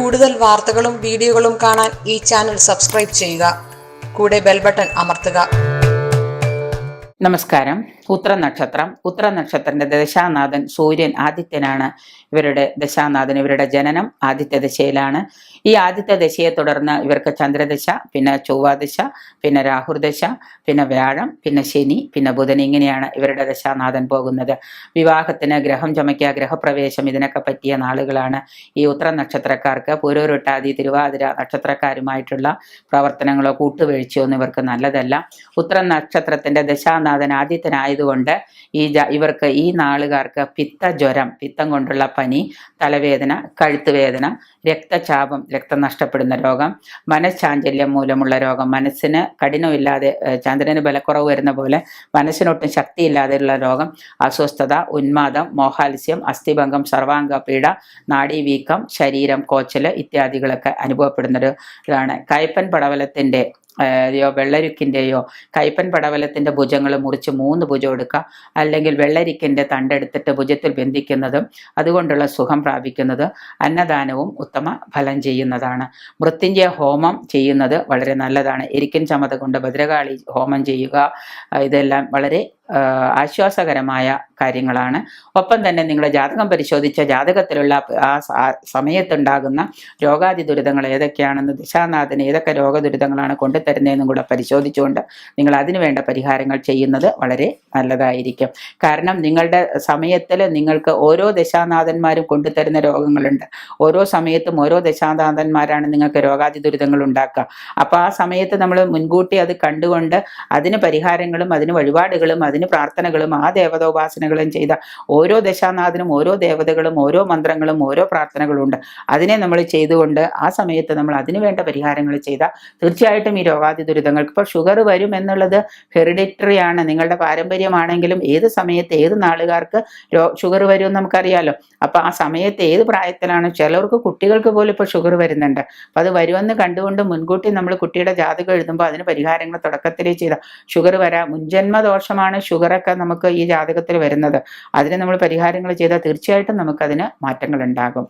കൂടുതൽ വാർത്തകളും വീഡിയോകളും കാണാൻ ഈ ചാനൽ സബ്സ്ക്രൈബ് ചെയ്യുക. കൂടെ ബെൽ ബട്ടൺ അമർത്തുക. നമസ്കാരം. ഉത്തര നക്ഷത്രത്തിന്റെ ദശാനാഥൻ സൂര്യൻ ആദിത്യനാണ്. ഇവരുടെ ദശാനാഥൻ, ഇവരുടെ ജനനം ആദിത്യ ദശയിലാണ്. ഈ ആദിത്യ ദശയെ തുടർന്ന് ഇവർക്ക് ചന്ദ്രദശ, പിന്നെ ചൊവ്വാദശ, പിന്നെ രാഹുർദശ, പിന്നെ വ്യാഴം, പിന്നെ ശനി, പിന്നെ ബുധൻ, ഇങ്ങനെയാണ് ഇവരുടെ ദശാനാഥൻ പോകുന്നത്. വിവാഹത്തിന്, ഗ്രഹം ചമയ്ക്കുക, ഗ്രഹപ്രവേശം, ഇതിനൊക്കെ പറ്റിയ നാളുകളാണ് ഈ ഉത്തര നക്ഷത്രക്കാർക്ക്. പൂരോരുട്ടാതി, തിരുവാതിര നക്ഷത്രക്കാരുമായിട്ടുള്ള പ്രവർത്തനങ്ങളോ കൂട്ടുവീഴ്ചയോ ഒന്നും ഇവർക്ക് നല്ലതല്ല. ഉത്തര നക്ഷത്രത്തിന്റെ ദശാനാഥൻ ആദിത്യനായതുകൊണ്ട് ഇവർക്ക് ഈ നാളുകാർക്ക് പിത്തജ്വരം, പിത്തം കൊണ്ടുള്ള പനി, തലവേദന, കഴുത്തുവേദന, രക്തചാപം, രക്തം നഷ്ടപ്പെടുന്ന രോഗം, മനഃശാഞ്ചല്യം മൂലമുള്ള രോഗം, മനസ്സിന് കഠിനമില്ലാതെ ചന്ദ്രന് ബലക്കുറവ് വരുന്ന പോലെ മനസ്സിനൊട്ടും ശക്തിയില്ലാതെയുള്ള രോഗം, അസ്വസ്ഥത, ഉന്മാദം, മോഹാത്സ്യം, അസ്ഥിഭംഗം, സർവാംഗ പീഡ, നാഡീവീക്കം, ശരീരം കോച്ചല് ഇത്യാദികളൊക്കെ അനുഭവപ്പെടുന്നൊരു ഇതാണ്. കയ്പ്പൻ പടവലത്തിന്റെ വെള്ളരിക്കിൻ്റെയോ കയ്പ്പൻ പടവലത്തിന്റെ ഭുജങ്ങൾ മുറിച്ച് 3 ഭുജം എടുക്കുക, അല്ലെങ്കിൽ വെള്ളരിക്കിന്റെ തണ്ടെടുത്തിട്ട് ഭുജത്തിൽ ബന്ധിക്കുന്നതും അതുകൊണ്ടുള്ള സുഖം പ്രാപിക്കുന്നത്, അന്നദാനവും ഉത്തമ ഫലം ചെയ്യുന്നതാണ്. മൃത്യുഞ്ജയ ഹോമം ചെയ്യുന്നത് വളരെ നല്ലതാണ്. എരിക്കൻ ചമത കൊണ്ട് ഭദ്രകാളി ഹോമം ചെയ്യുക. ഇതെല്ലാം വളരെ ആശ്വാസകരമായ കാര്യങ്ങളാണ്. ഒപ്പം തന്നെ നിങ്ങളുടെ ജാതകം പരിശോധിച്ച ജാതകത്തിലുള്ള ആ സമയത്തുണ്ടാകുന്ന രോഗാദി ദുരിതങ്ങൾ ഏതൊക്കെയാണെന്ന്, ദിശാനാഥന് ഏതൊക്കെ രോഗദുരിതങ്ങളാണ് കൊണ്ടുതരുന്നതെന്നും കൂടെ പരിശോധിച്ചുകൊണ്ട് നിങ്ങൾ അതിനു വേണ്ട പരിഹാരങ്ങൾ ചെയ്യുന്നത് വളരെ നല്ലതായിരിക്കും. കാരണം നിങ്ങളുടെ സമയത്തിൽ നിങ്ങൾക്ക് ഓരോ ദശാനാഥന്മാരും കൊണ്ടുതരുന്ന രോഗങ്ങളുണ്ട്. ഓരോ സമയത്തും ഓരോ ദശാനാഥന്മാരാണ് നിങ്ങൾക്ക് രോഗാദി ദുരിതങ്ങൾ ഉണ്ടാക്കുക. അപ്പോൾ ആ സമയത്ത് നമ്മൾ മുൻകൂട്ടി അത് കണ്ടുകൊണ്ട് അതിന് പരിഹാരങ്ങളും അതിന് വഴിപാടുകളും അതിന് പ്രാർത്ഥനകളും ആ ദേവതോപാസനകളും ചെയ്ത ഓരോ ദശാനാഥനും ഓരോ ദേവതകളും ഓരോ മന്ത്രങ്ങളും ഓരോ പ്രാർത്ഥനകളും ഉണ്ട്. അതിനെ നമ്മൾ ചെയ്തുകൊണ്ട് ആ സമയത്ത് നമ്മൾ അതിനു വേണ്ട പരിഹാരങ്ങൾ ചെയ്താൽ തീർച്ചയായിട്ടും ഈ രോഗാദി ദുരിതങ്ങൾക്ക്, ഇപ്പോൾ ഷുഗർ വരും എന്നുള്ളത് ഹെറിഡിറ്ററി ആണ്. നിങ്ങളുടെ പാരമ്പര്യമാണെങ്കിലും ഏത് സമയത്ത് ഏത് നാളുകാർക്ക് ഷുഗർ വരും എന്ന് നമുക്കറിയാലോ. അപ്പൊ ആ സമയത്ത് ഏത് പ്രായത്തിലാണ്, ചിലർക്ക് കുട്ടികൾക്ക് പോലും ഇപ്പോൾ ഷുഗർ വരുന്നുണ്ട്. അപ്പൊ അത് വരുമെന്ന് കണ്ടുകൊണ്ട് മുൻകൂട്ടി നമ്മൾ കുട്ടിയുടെ ജാതകം എഴുതുമ്പോൾ അതിന് പരിഹാരങ്ങൾ തുടക്കത്തിലേ ചെയ്ത ഷുഗർ വരാം. മുൻജന്മ ദോഷമാണ് ഷുഗറൊക്കെ നമുക്ക് ഈ ജാതകത്തിൽ വരുന്നത്. അതിന് നമ്മൾ പരിഹാരങ്ങൾ ചെയ്താൽ തീർച്ചയായിട്ടും നമുക്കതിന് മാറ്റങ്ങൾ ഉണ്ടാകും.